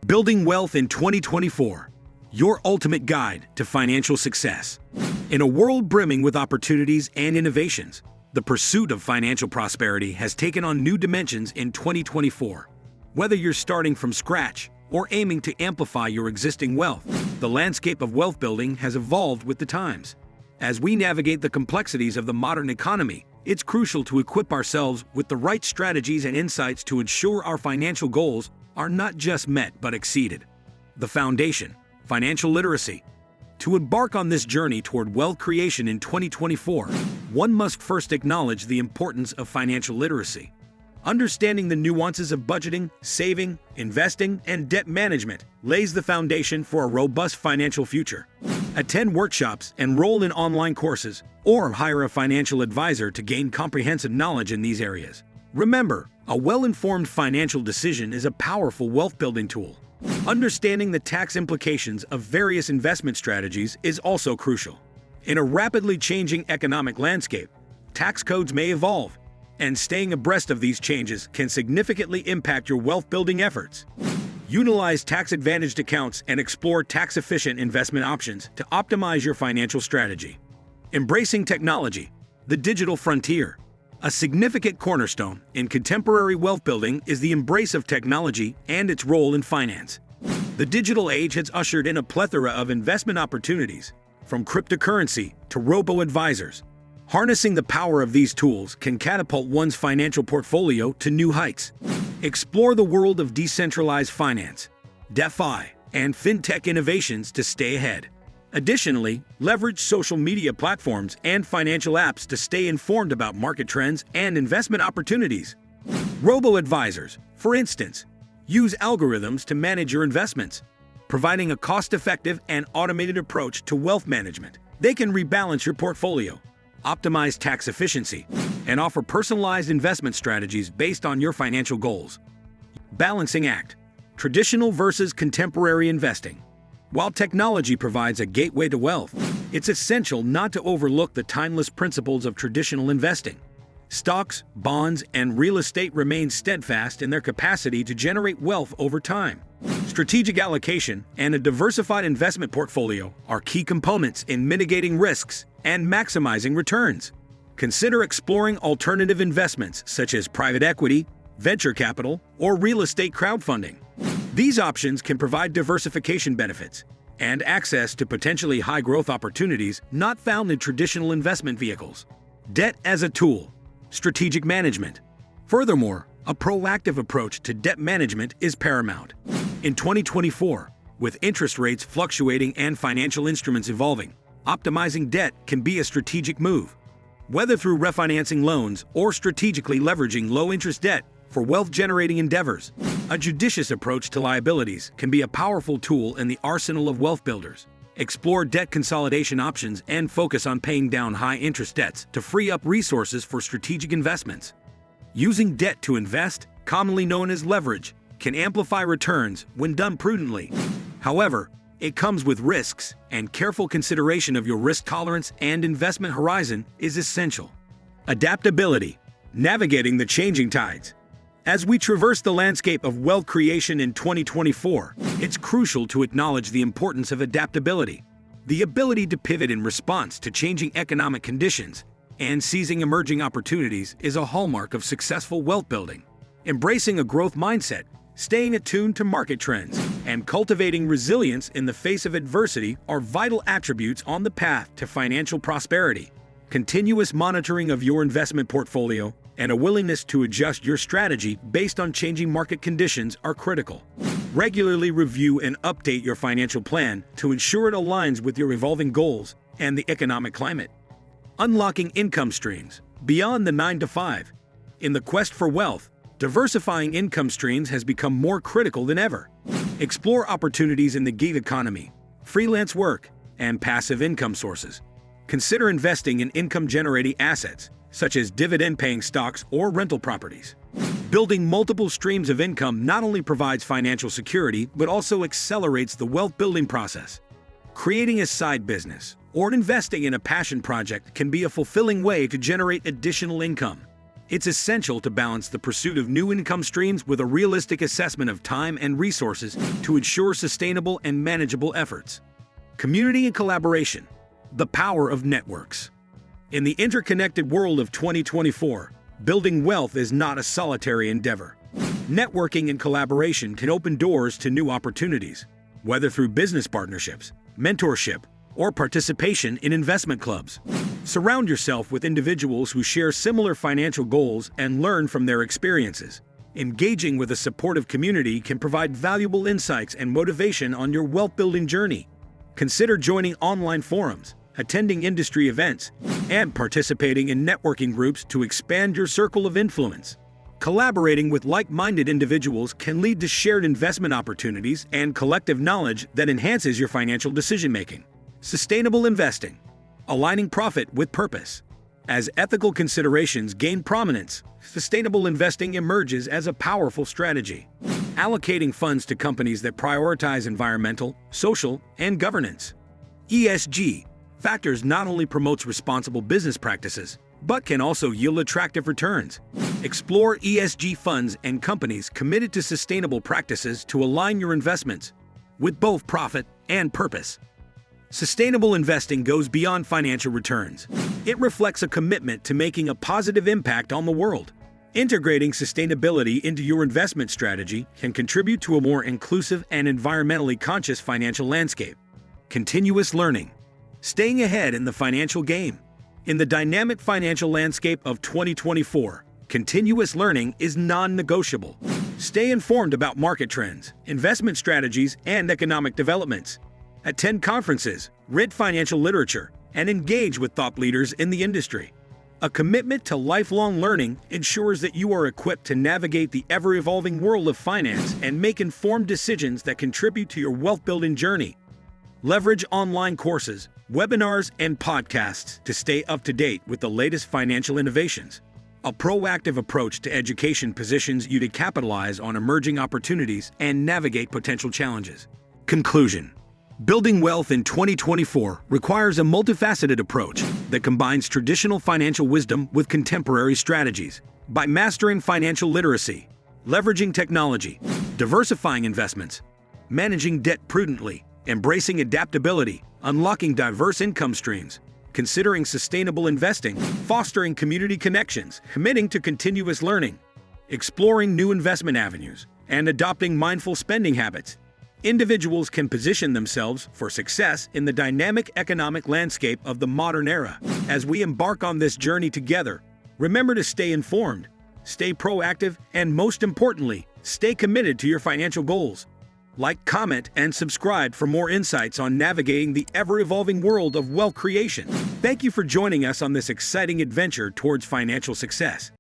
Building Wealth in 2024, your ultimate guide to financial success. In a world brimming with opportunities and innovations, the pursuit of financial prosperity has taken on new dimensions in 2024. Whether you're starting from scratch or aiming to amplify your existing wealth, the landscape of wealth building has evolved with the times. As we navigate the complexities of the modern economy, it's crucial to equip ourselves with the right strategies and insights to ensure our financial goals are not just met but exceeded. The foundation: financial literacy. To embark on this journey toward wealth creation in 2024, one must first acknowledge the importance of financial literacy. Understanding the nuances of budgeting, saving, investing, and debt management lays the foundation for a robust financial future. Attend workshops, enroll in online courses, or hire a financial advisor to gain comprehensive knowledge in these areas. Remember, a well-informed financial decision is a powerful wealth-building tool. Understanding the tax implications of various investment strategies is also crucial. In a rapidly changing economic landscape, tax codes may evolve, and staying abreast of these changes can significantly impact your wealth-building efforts. Utilize tax-advantaged accounts and explore tax-efficient investment options to optimize your financial strategy. Embracing technology, the digital frontier. A significant cornerstone in contemporary wealth building is the embrace of technology and its role in finance. The digital age has ushered in a plethora of investment opportunities, from cryptocurrency to robo-advisors. Harnessing the power of these tools can catapult one's financial portfolio to new heights. Explore the world of decentralized finance, DeFi, and fintech innovations to stay ahead. Additionally, leverage social media platforms and financial apps to stay informed about market trends and investment opportunities. Robo-advisors, for instance, use algorithms to manage your investments, providing a cost-effective and automated approach to wealth management. They can rebalance your portfolio, optimize tax efficiency, and offer personalized investment strategies based on your financial goals. Balancing act: traditional versus contemporary investing. While technology provides a gateway to wealth, it's essential not to overlook the timeless principles of traditional investing. Stocks, bonds, and real estate remain steadfast in their capacity to generate wealth over time. Strategic allocation and a diversified investment portfolio are key components in mitigating risks and maximizing returns. Consider exploring alternative investments such as private equity, venture capital, or real estate crowdfunding. These options can provide diversification benefits and access to potentially high-growth opportunities not found in traditional investment vehicles. Debt as a tool: strategic management. Furthermore, a proactive approach to debt management is paramount. In 2024, with interest rates fluctuating and financial instruments evolving, optimizing debt can be a strategic move. Whether through refinancing loans or strategically leveraging low-interest debt for wealth-generating endeavors, a judicious approach to liabilities can be a powerful tool in the arsenal of wealth builders. Explore debt consolidation options and focus on paying down high-interest debts to free up resources for strategic investments. Using debt to invest, commonly known as leverage, can amplify returns when done prudently. However, it comes with risks, and careful consideration of your risk tolerance and investment horizon is essential. Adaptability: navigating the changing tides. As we traverse the landscape of wealth creation in 2024, it's crucial to acknowledge the importance of adaptability. The ability to pivot in response to changing economic conditions and seizing emerging opportunities is a hallmark of successful wealth building. Embracing a growth mindset, staying attuned to market trends, and cultivating resilience in the face of adversity are vital attributes on the path to financial prosperity. Continuous monitoring of your investment portfolio and a willingness to adjust your strategy based on changing market conditions are critical. Regularly review and update your financial plan to ensure it aligns with your evolving goals and the economic climate. Unlocking income streams beyond the 9-to-5. In the quest for wealth, diversifying income streams has become more critical than ever. Explore opportunities in the gig economy, freelance work, and passive income sources. Consider investing in income-generating assets, such as dividend-paying stocks or rental properties. Building multiple streams of income not only provides financial security, but also accelerates the wealth-building process. Creating a side business or investing in a passion project can be a fulfilling way to generate additional income. It's essential to balance the pursuit of new income streams with a realistic assessment of time and resources to ensure sustainable and manageable efforts. Community and collaboration. The power of networks. In the interconnected world of 2024, building wealth is not a solitary endeavor. Networking and collaboration can open doors to new opportunities, whether through business partnerships, mentorship, or participation in investment clubs. Surround yourself with individuals who share similar financial goals and learn from their experiences. Engaging with a supportive community can provide valuable insights and motivation on your wealth-building journey. Consider joining online forums, attending industry events, and participating in networking groups to expand your circle of influence. Collaborating with like-minded individuals can lead to shared investment opportunities and collective knowledge that enhances your financial decision-making. Sustainable investing. Aligning profit with purpose. As ethical considerations gain prominence, sustainable investing emerges as a powerful strategy. Allocating funds to companies that prioritize environmental, social, and governance (ESG) factors not only promotes responsible business practices, but can also yield attractive returns. Explore ESG funds and companies committed to sustainable practices to align your investments with both profit and purpose. Sustainable investing goes beyond financial returns. It reflects a commitment to making a positive impact on the world. Integrating sustainability into your investment strategy can contribute to a more inclusive and environmentally conscious financial landscape. Continuous learning. Staying ahead in the financial game. In the dynamic financial landscape of 2024, continuous learning is non-negotiable. Stay informed about market trends, investment strategies, and economic developments. Attend conferences, read financial literature, and engage with thought leaders in the industry. A commitment to lifelong learning ensures that you are equipped to navigate the ever-evolving world of finance and make informed decisions that contribute to your wealth-building journey. Leverage online courses, webinars, and podcasts to stay up to date with the latest financial innovations. A proactive approach to education positions you to capitalize on emerging opportunities and navigate potential challenges. Conclusion. Building wealth in 2024 requires a multifaceted approach that combines traditional financial wisdom with contemporary strategies. By mastering financial literacy, leveraging technology, diversifying investments, managing debt prudently, embracing adaptability, unlocking diverse income streams, considering sustainable investing, fostering community connections, committing to continuous learning, exploring new investment avenues, and adopting mindful spending habits, individuals can position themselves for success in the dynamic economic landscape of the modern era. As we embark on this journey together, remember to stay informed, stay proactive, and most importantly, stay committed to your financial goals. Like, comment, and subscribe for more insights on navigating the ever-evolving world of wealth creation. Thank you for joining us on this exciting adventure towards financial success.